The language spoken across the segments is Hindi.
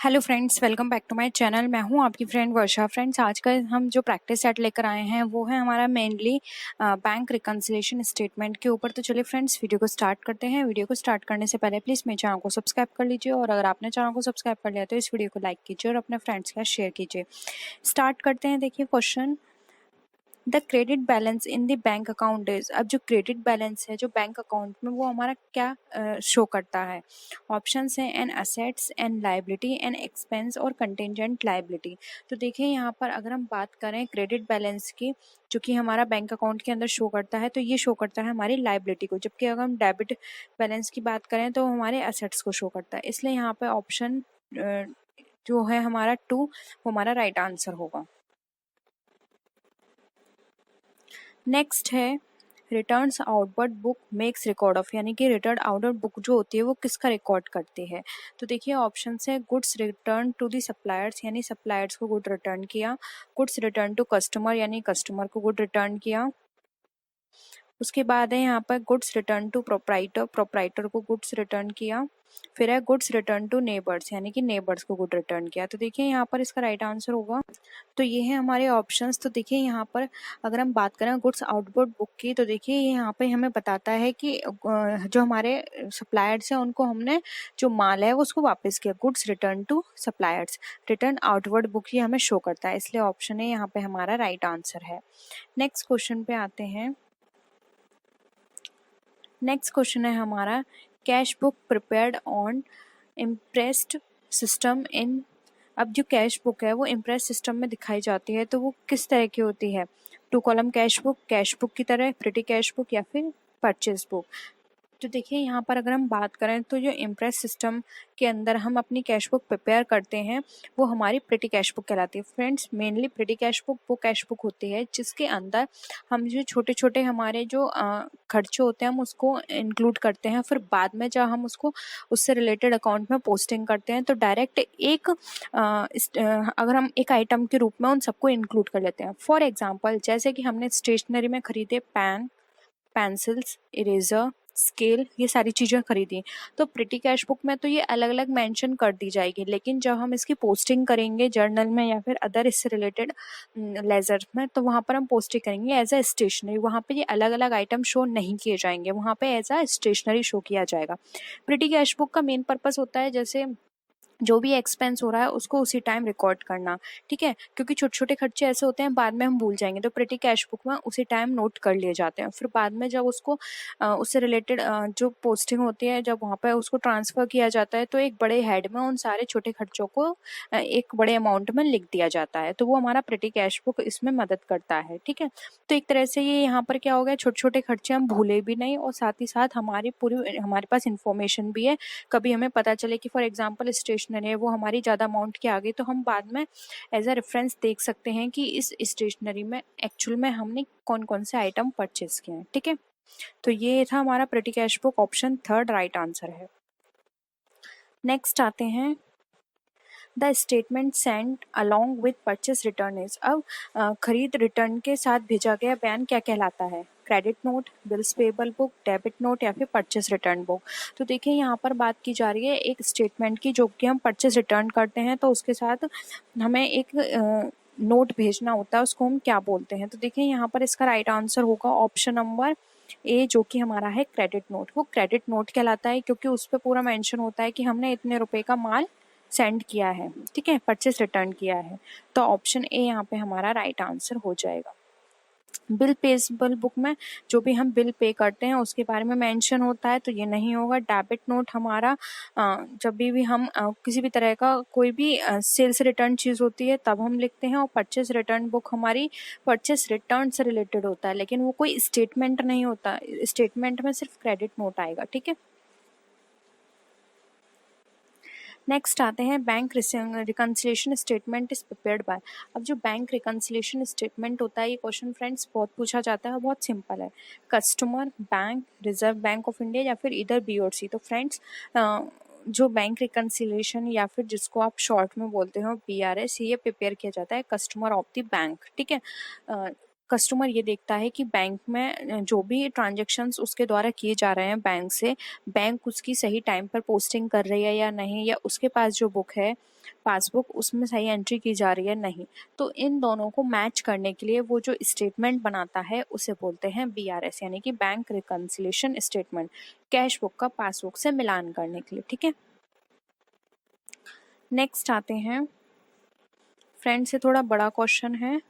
Hello friends, welcome back to my channel. मैं हूं आपकी फ्रेंड वर्षा। फ्रेंड्स, आज का हम जो प्रैक्टिस सेट लेकर आए हैं वो है हमारा मेनली बैंक रिकन्सिलिएशन स्टेटमेंट के ऊपर। तो चलिए फ्रेंड्स, वीडियो को स्टार्ट करते हैं। वीडियो को स्टार्ट करने से पहले प्लीज़ मेरे चैनल को सब्सक्राइब कर लीजिए, और अगर आपने चैनल को सब्सक्राइब कर लिया तो इस वीडियो को लाइक कीजिए और अपने फ्रेंड्स के साथ शेयर कीजिए। स्टार्ट करते हैं। देखिए question, the credit balance in the bank account is. अब जो क्रेडिट बैलेंस है जो बैंक अकाउंट में, वो हमारा क्या शो करता है। ऑप्शंस हैं an assets, an liability, an expense और कंटिजेंट लाइबिलिटी। तो देखिए यहाँ पर अगर हम बात करें क्रेडिट बैलेंस की, जो कि हमारा बैंक अकाउंट के अंदर शो करता है, तो ये शो करता है हमारी लाइबिलिटी को, जबकि अगर हम डेबिट बैलेंस की बात करें तो हमारे असेट्स को शो करता है। इसलिए यहाँ पे ऑप्शन जो है हमारा 2 वो हमारा राइट आंसर होगा। नेक्स्ट है returns outward book makes record of, यानी कि रिटर्न आउटवर्ड बुक जो होती है वो किसका रिकॉर्ड करती है। तो देखिए ऑप्शन है goods return to the suppliers, यानी सप्लायर्स को गुड रिटर्न किया। गुड्स रिटर्न टू कस्टमर, यानी कस्टमर को गुड रिटर्न किया। उसके बाद है यहाँ पर goods return to proprietor, proprietor को गुड्स रिटर्न किया। फिर है गुड्स रिटर्न टू नेबर्स, यानी कि नेबर्स को गुड रिटर्न किया। तो देखिए यहाँ पर इसका राइट आंसर होगा। तो ये है हमारे ऑप्शंस। तो देखिए यहाँ पर अगर हम बात करें गुड्स आउटवर्ड बुक की, तो देखिए यहाँ पे हमें बताता है कि जो हमारे सप्लायर्स हैं उनको हमने जो माल है वो उसको वापस किया। Goods return to suppliers, return outward book ये हमें शो करता है, इसलिए ऑप्शन है यहाँ पे हमारा राइट आंसर है। नेक्स्ट क्वेश्चन पे आते हैं। नेक्स्ट क्वेश्चन है हमारा cash book prepared on impressed system in. अब जो कैश बुक है वो इम्प्रेस सिस्टम में दिखाई जाती है, तो वो किस तरह की होती है। 2 कॉलम कैश बुक की तरह, प्रिटी कैश बुक या फिर परचेज बुक। तो देखिए यहाँ पर अगर हम बात करें तो जो इम्प्रेस सिस्टम के अंदर हम अपनी कैश बुक प्रिपेयर करते हैं वो हमारी प्रिटी कैश बुक कहलाती है। Friends, mainly petty cash book वो कैश बुक होती है जिसके अंदर हम जो छोटे छोटे हमारे जो खर्चे होते हैं हम उसको इंक्लूड करते हैं। फिर बाद में जब हम उसको उससे रिलेटेड अकाउंट में पोस्टिंग करते हैं तो डायरेक्ट एक अगर हम एक आइटम के रूप में उन सबको इंक्लूड कर लेते हैं। फॉर एग्जाम्पल, जैसे कि हमने स्टेशनरी में खरीदे पेन, पेंसिल्स, इरेजर, स्केल, ये सारी चीज़ें खरीदी, तो प्रिटी कैश बुक में तो ये अलग अलग मेंशन कर दी जाएगी। लेकिन जब हम इसकी पोस्टिंग करेंगे जर्नल में या फिर अदर इससे रिलेटेड लेजर में, तो वहाँ पर हम पोस्टिंग करेंगे एज अ स्टेशनरी। वहाँ पे ये अलग अलग आइटम शो नहीं किए जाएंगे, वहाँ पे एज अ स्टेशनरी शो किया जाएगा। प्रिटी कैश बुक का मेन पर्पस होता है जैसे जो भी एक्सपेंस हो रहा है उसको उसी टाइम रिकॉर्ड करना, ठीक है, क्योंकि छोटे छोटे खर्चे ऐसे होते हैं बाद में हम भूल जाएंगे, तो प्रिटी कैश बुक में उसी टाइम नोट कर लिए जाते हैं। फिर बाद में जब उसको उससे रिलेटेड जो पोस्टिंग होती है, जब वहाँ पर उसको ट्रांसफ़र किया जाता है तो एक बड़े हेड में उन सारे छोटे खर्चों को एक बड़े अमाउंट में लिख दिया जाता है, तो वो हमारा प्रिटी कैश बुक इसमें मदद करता है, ठीक है। तो एक तरह से ये यहाँ पर क्या हो गया, छोटे छोटे खर्चे हम भूले भी नहीं और साथ ही साथ हमारे पास इंफॉर्मेशन भी है। कभी हमें पता चले कि फॉर एग्जांपल स्टेशनरी है वो हमारी ज़्यादा अमाउंट की आ गई, तो हम बाद में एज अ रेफरेंस देख सकते हैं कि इस स्टेशनरी में एक्चुअल में हमने कौन कौन से आइटम परचेज किए हैं, ठीक है। तो ये था हमारा petty cash book, option 3 right answer है। नेक्स्ट आते हैं the statement send along with purchase return is. अब खरीद रिटर्न के साथ भेजा गया बयान क्या कहलाता है। Credit note, bills payable book, debit note या फिर परचेस रिटर्न बुक। तो देखिए यहाँ पर बात की जा रही है एक स्टेटमेंट की, जो कि हम परचेस रिटर्न करते हैं तो उसके साथ हमें एक नोट भेजना होता है, उसको हम क्या बोलते हैं। तो देखिए यहाँ पर इसका राइट आंसर होगा ऑप्शन नंबर ए, जो कि हमारा है क्रेडिट नोट। वो क्रेडिट नोट कहलाता है क्योंकि उस पर पूरा मेंशन होता है कि हमने इतने रुपए का माल सेंड किया है, ठीक है, परचेस रिटर्न किया है। तो ऑप्शन ए यहाँ पे हमारा राइट आंसर हो जाएगा। बिल पेबल बुक में जो भी हम बिल पे करते हैं उसके बारे में मेंशन होता है, तो ये नहीं होगा। डेबिट नोट हमारा जब भी हम किसी भी तरह का कोई भी सेल्स रिटर्न चीज़ होती है तब हम लिखते हैं, और परचेस रिटर्न बुक हमारी परचेस रिटर्न से रिलेटेड होता है, लेकिन वो कोई स्टेटमेंट नहीं होता। स्टेटमेंट में सिर्फ क्रेडिट नोट आएगा, ठीक है। नेक्स्ट आते हैं bank reconciliation statement is prepared by. अब जो बैंक रिकन्सिलेशन स्टेटमेंट होता है, ये क्वेश्चन फ्रेंड्स बहुत पूछा जाता है, बहुत सिंपल है। Customer, bank, reserve bank of India या फिर इधर बी और सी। तो फ्रेंड्स जो बैंक रिकन्सिलेशन या फिर जिसको आप शॉर्ट में बोलते हो BRS, ये प्रिपेयर किया जाता है कस्टमर ऑफ द बैंक, ठीक है। कस्टमर ये देखता है कि बैंक में जो भी ट्रांजैक्शंस उसके द्वारा किए जा रहे हैं बैंक से, बैंक उसकी सही टाइम पर पोस्टिंग कर रही है या नहीं, या उसके पास जो बुक है पासबुक उसमें सही एंट्री की जा रही है नहीं। तो इन दोनों को मैच करने के लिए वो जो स्टेटमेंट बनाता है उसे बोलते हैं BRS, यानी कि bank reconciliation statement, cash book का पासबुक से मिलान करने के लिए। ठीक है, नेक्स्ट आते हैं फ्रेंड से थोड़ा बड़ा क्वेश्चन है,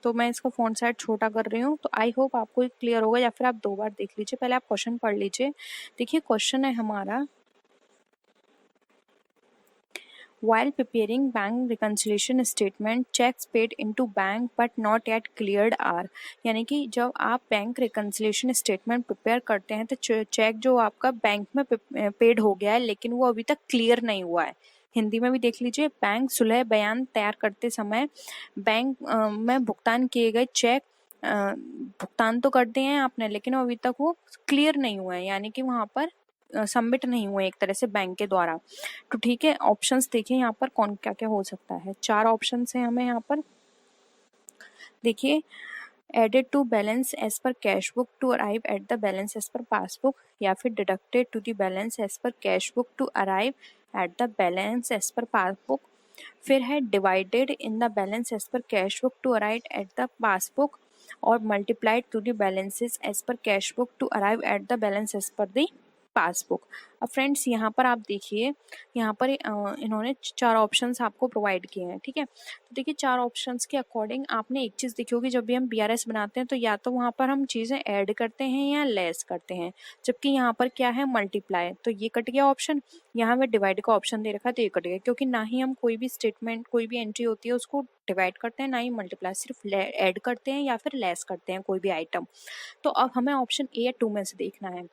तो मैं इसका फ़ॉन्ट साइज छोटा कर रही हूँ। तो आई होप आपको क्लियर होगा, या फिर आप 2 बार देख लीजिए। पहले आप क्वेश्चन पढ़ लीजिए। देखिए क्वेश्चन है हमारा, while preparing bank reconciliation statement, checks paid into bank but not yet cleared are, यानी कि जब आप बैंक रिकंसिलिएशन स्टेटमेंट प्रिपेयर करते हैं तो चेक जो आपका बैंक में पेड हो गया है लेकिन वो अभी तक क्लियर नहीं हुआ है। हिंदी में भी देख लीजिए, बैंक सुलह बयान तैयार करते समय बैंक में भुगतान किए गए चेक भुगतान तो कर दिए हैं आपने, लेकिन अभी तक वो क्लियर नहीं हुआ है, यानी कि वहाँ पर सबमिट नहीं हुए एक तरह से बैंक के द्वारा। तो ठीक है, ऑप्शंस देखिए यहाँ पर कौन क्या क्या हो सकता है। 4 ऑप्शंस हैं हमें यहाँ पर। देखिए, added to balance as per cash book to arrive at the balance as per passbook, या फिर deducted to the balance as per cash book to arrive at the balance as per passbook. फिर है divided in the balance as per cash book to arrive at the passbook, और multiplied to the balances as per cash book to arrive at the balance as per the passbook. अब फ्रेंड्स यहाँ पर आप देखिए, यहाँ पर इन्होंने 4 ऑप्शंस आपको प्रोवाइड किए हैं। ठीक है, तो देखिए 4 ऑप्शंस के अकॉर्डिंग आपने एक चीज़ देखी होगी, जब भी हम BRS बनाते हैं तो या तो वहाँ पर हम चीज़ें ऐड करते हैं या लेस करते हैं, जबकि यहाँ पर क्या है मल्टीप्लाई, तो ये कट गया ऑप्शन। यहाँ में डिवाइड का ऑप्शन दे रखा है तो ये कट गया, क्योंकि ना ही हम कोई भी स्टेटमेंट कोई भी एंट्री होती है उसको डिवाइड करते हैं, ना ही मल्टीप्लाई, सिर्फ ऐड करते हैं या फिर लेस करते हैं कोई भी आइटम। तो अब हमें ऑप्शन ए या 2 में से देखना है।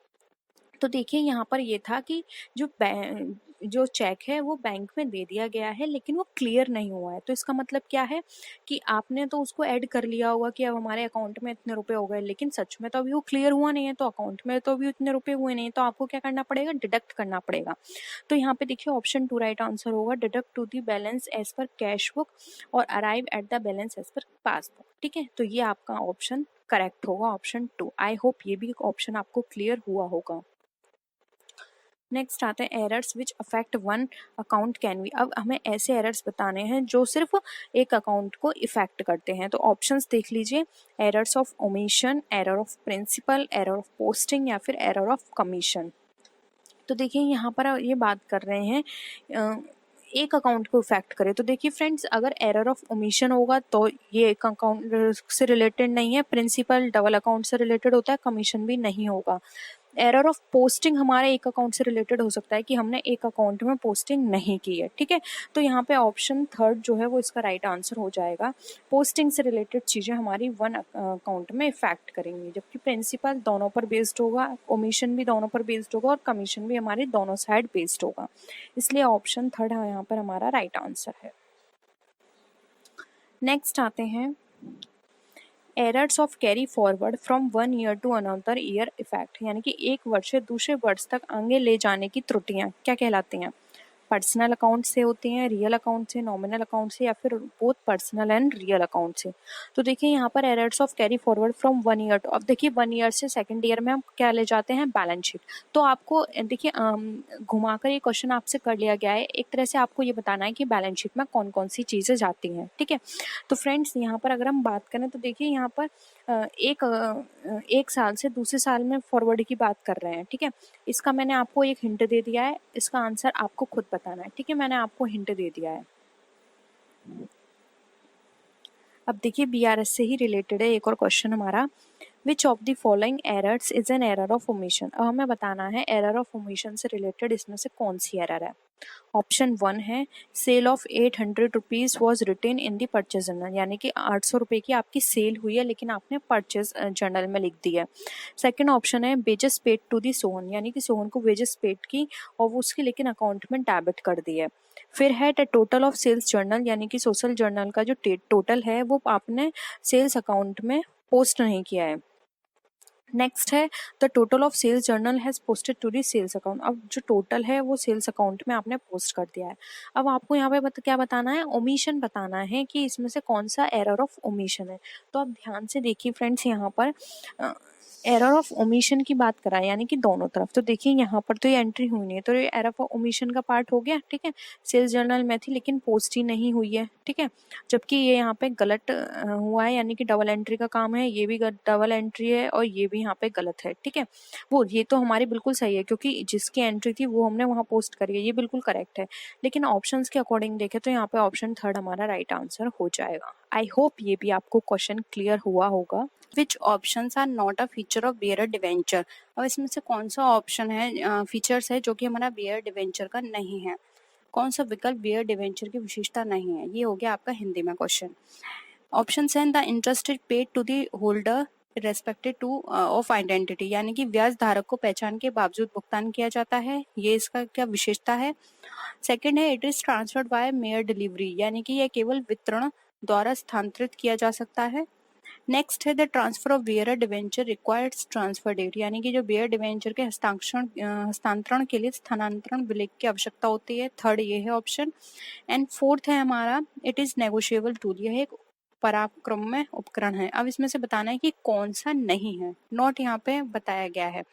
तो देखिए यहाँ पर ये था कि जो चेक है वो बैंक में दे दिया गया है लेकिन वो क्लियर नहीं हुआ है। तो इसका मतलब क्या है कि आपने तो उसको ऐड कर लिया होगा कि अब हमारे अकाउंट में इतने रुपए हो गए, लेकिन सच में तो अभी वो क्लियर हुआ नहीं है, तो अकाउंट में तो अभी उतने रुपए हुए नहीं, तो आपको क्या करना पड़ेगा, डिडक्ट करना पड़ेगा। तो यहाँ पे देखिए ऑप्शन 2 राइट आंसर होगा, deduct to the balance as per cash book और arrive at the balance as per passbook. ठीक है, तो ये आपका ऑप्शन करेक्ट होगा, ऑप्शन 2। आई होप ये भी ऑप्शन आपको क्लियर हुआ होगा। नेक्स्ट आते हैं errors which affect one account can be. अब हमें ऐसे एरर्स बताने हैं जो सिर्फ एक अकाउंट को इफेक्ट करते हैं। तो ऑप्शंस देख लीजिए, errors of omission, error of principle, error of posting, या फिर एरर ऑफ कमीशन। तो देखिए यहाँ पर ये बात कर रहे हैं एक अकाउंट को इफेक्ट करे। तो देखिए फ्रेंड्स, अगर एरर ऑफ ओमिशन होगा तो ये एक अकाउंट से रिलेटेड नहीं है, प्रिंसिपल डबल अकाउंट से रिलेटेड होता है, कमीशन भी नहीं होगा। एरर ऑफ पोस्टिंग हमारे एक अकाउंट से रिलेटेड हो सकता है कि हमने एक अकाउंट में पोस्टिंग नहीं की है। ठीक है, तो यहाँ पे ऑप्शन 3 जो है वो इसका राइट आंसर हो जाएगा। पोस्टिंग से रिलेटेड चीज़ें हमारी वन अकाउंट में इफेक्ट करेंगी, जबकि प्रिंसिपल दोनों पर बेस्ड होगा, ओमिशन भी दोनों पर बेस्ड होगा, और कमीशन भी हमारे दोनों साइड बेस्ड होगा। इसलिए ऑप्शन 3 यहाँ पर हमारा राइट आंसर है। नेक्स्ट आते हैं errors of carry forward from 1 year to another year effect, यानी कि एक वर्ष से दूसरे वर्ष तक आगे ले जाने की त्रुटियां क्या कहलाती हैं। पर्सनल अकाउंट से होती हैं, रियल अकाउंट से, नॉमिनल अकाउंट से, या फिर both personal and real account से। तो देखिए यहाँ पर errors of carry forward from 1 year to, अब देखिए 1 ईयर से सेकंड ईयर में हम क्या ले जाते हैं, बैलेंस शीट। तो आपको देखिए घुमाकर ये क्वेश्चन आपसे कर लिया गया है, एक तरह से आपको ये बताना है कि बैलेंस शीट में कौन कौन सी चीज़ें जाती हैं। ठीक है, तो फ्रेंड्स यहाँ पर अगर हम बात करें तो देखिए यहाँ पर एक साल से दूसरे साल में फॉरवर्ड की बात कर रहे हैं। ठीक है, इसका मैंने आपको एक हिंट दे दिया है, इसका आंसर आपको खुद बताना है। ठीक है, मैंने आपको हिंट दे दिया है। अब देखिए BRS से ही रिलेटेड है एक और क्वेश्चन हमारा, which of the following errors is an error of omission. अब हमें बताना है एरर ऑफ ओमिशन से रिलेटेड इसमें से कौन सी एरर है। ऑप्शन 1 है sale of 800 rupees was written in the purchase journal, यानी कि 800 रुपये की आपकी सेल हुई है लेकिन आपने परचेज जर्नल में लिख दी है। सेकंड ऑप्शन है wages paid to the Sohan, यानी कि सोहन को वेजेस पेड की और वो उसकी लेकिन अकाउंट में डेबिट कर दी है। फिर है the total of sales journal, यानी कि सोशल जर्नल का जो टोटल है वो आपने सेल्स अकाउंट में पोस्ट नहीं किया है। नेक्स्ट है the total of sales journal has posted to the sales account. अब जो टोटल है वो सेल्स अकाउंट में आपने पोस्ट कर दिया है। अब आपको यहाँ पे क्या बताना है, ओमिशन बताना है कि इसमें से कौन सा एरर ऑफ ओमिशन है। तो आप ध्यान से देखिए फ्रेंड्स, यहाँ पर एरर ऑफ ओमिशन की बात करा है, यानी कि दोनों तरफ। तो देखिए यहाँ पर तो ये एंट्री हुई नहीं है, तो ये एरर ऑफ ओमिशन का पार्ट हो गया, ठीक है। सेल्स जर्नल में थी लेकिन पोस्ट ही नहीं हुई है, ठीक है। जबकि ये यहाँ पे गलत हुआ है, यानी कि डबल एंट्री का काम है, ये भी डबल एंट्री है और ये भी यहाँ पे गलत है, ठीक है। वो ये तो हमारी बिल्कुल सही है क्योंकि जिसकी एंट्री थी वो हमने वहाँ पोस्ट करी है, ये बिल्कुल करेक्ट है। लेकिन ऑप्शंस के अकॉर्डिंग देखें तो यहाँ पे ऑप्शन थर्ड हमारा राइट आंसर हो जाएगा। आई होप ये भी आपको क्वेश्चन क्लियर हुआ होगा। Which options are not a feature of bearer debenture. अब इसमें से कौन सा ऑप्शन है, फीचर्स है जो कि हमारा बेयर डिवेंचर का नहीं है। कौन सा विकल्प बेयर डिवेंचर की विशेषता नहीं है, ये हो गया आपका हिंदी में क्वेश्चन। ऑप्शन है the interest is paid to the holder respected to of identity, यानी कि ब्याज धारक को पहचान के बावजूद भुगतान किया जाता है, ये इसका क्या विशेषता है। सेकंड है it is transferred by mayor delivery, यानी कि यह केवल वितरण द्वारा स्थानांतरित किया जा सकता है। नेक्स्ट है the transfer of bearer debenture requires transfer deed, यानी कि जो बेयर डिवेंचर के हस्तांतरण के लिए स्थानांतरण विलेख की आवश्यकता होती है। थर्ड ये है ऑप्शन। एंड फोर्थ है हमारा इट इज नेगोशिएबल टूल, यह एक पराक्रम में उपकरण है। अब इसमें से बताना है कि कौन सा नहीं है, नॉट यहाँ पे बताया गया है।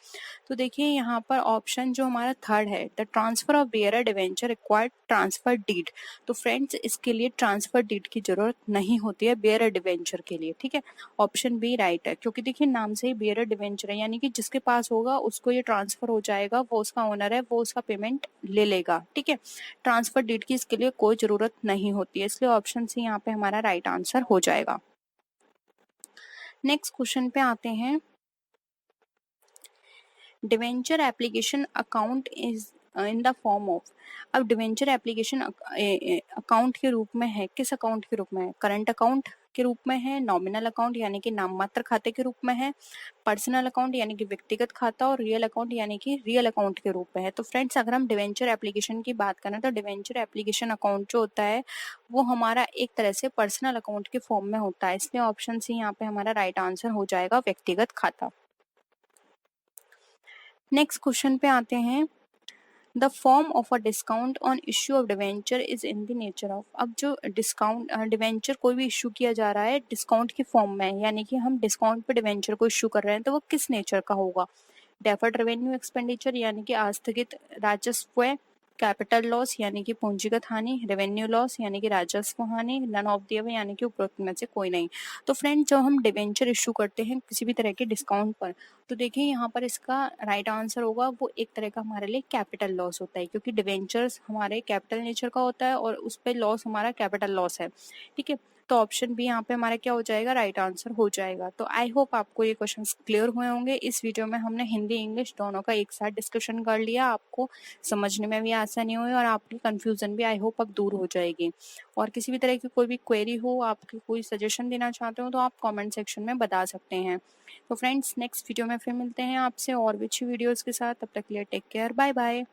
तो देखिए यहाँ पर ऑप्शन जो हमारा थर्ड है the transfer of bearer debenture required transfer deed, तो फ्रेंड्स इसके लिए ट्रांसफर डीड की जरूरत नहीं होती है बेयर डिवेंचर के लिए, ठीक है। ऑप्शन बी राइट है, क्योंकि देखिए नाम से ही बेयर डिवेंचर है, यानी कि जिसके पास होगा उसको ये ट्रांसफर हो जाएगा, वो उसका ओनर है, वो उसका पेमेंट ले लेगा, ठीक है। ट्रांसफर डीड की इसके लिए कोई जरूरत नहीं होती है, इसलिए ऑप्शन सी यहाँ पे हमारा राइट आंसर हो जाएगा। नेक्स्ट क्वेश्चन पे आते हैं। Debenture application account is in the form of. अब डिवेंचर एप्लीकेशन अकाउंट के रूप में है, किस अकाउंट के रूप में है, करंट अकाउंट के रूप में है, नॉमिनल अकाउंट यानी कि नाम मात्र खाते के रूप में है, पर्सनल अकाउंट यानी कि व्यक्तिगत खाता, और रियल अकाउंट यानी कि रियल अकाउंट के रूप में है। तो फ्रेंड्स अगर हम डिवेंचर एप्लीकेशन की बात करें तो डिवेंचर एप्लीकेशन अकाउंट जो होता है वो हमारा एक तरह से पर्सनल अकाउंट के फॉर्म में होता है, इसलिए ऑप्शन सी यहाँ पे हमारा राइट आंसर हो जाएगा, व्यक्तिगत खाता। नेक्स्ट क्वेश्चन पे आते हैं। The form of a discount on issue of debenture is in the nature of. अब जो डिस्काउंट डिवेंचर कोई भी इश्यू किया जा रहा है डिस्काउंट की फॉर्म में, यानी कि हम डिस्काउंट पे डिवेंचर को इश्यू कर रहे हैं, तो वो किस नेचर का होगा। डेफर्ड रेवेन्यू एक्सपेंडिचर यानी कि आस्थगित राजस्व, कैपिटल लॉस यानी कि पूंजीगत हानि, रेवेन्यू लॉस यानी कि राजस्व हानि, नन ऑफ द अबव यानी कि उपरोक्त में से कोई नहीं। तो फ्रेंड जब हम डिवेंचर इशू करते हैं किसी भी तरह के डिस्काउंट पर, तो देखिए यहाँ पर इसका राइट आंसर होगा वो एक तरह का हमारे लिए कैपिटल लॉस होता है, क्योंकि डिवेंचर्स हमारे कैपिटल नेचर का होता है और उस पर लॉस हमारा कैपिटल लॉस है, ठीक है। तो ऑप्शन बी यहाँ पे हमारा क्या हो जाएगा, राइट आंसर हो जाएगा। तो आई होप आपको ये क्वेश्चंस क्लियर हुए होंगे। इस वीडियो में हमने हिंदी इंग्लिश दोनों का एक साथ डिस्कशन कर लिया, आपको समझने में भी आसानी हुई और आपकी कंफ्यूजन भी आई होप अब दूर हो जाएगी। और किसी भी तरह की कोई भी क्वेरी हो, आपकी कोई सजेशन देना चाहते हो तो आप कमेंट सेक्शन में बता सकते हैं। तो फ्रेंड्स नेक्स्ट वीडियो में फिर मिलते हैं आपसे और भी अच्छी वीडियोस के साथ, तब तक के लिए टेक केयर, बाय बाय।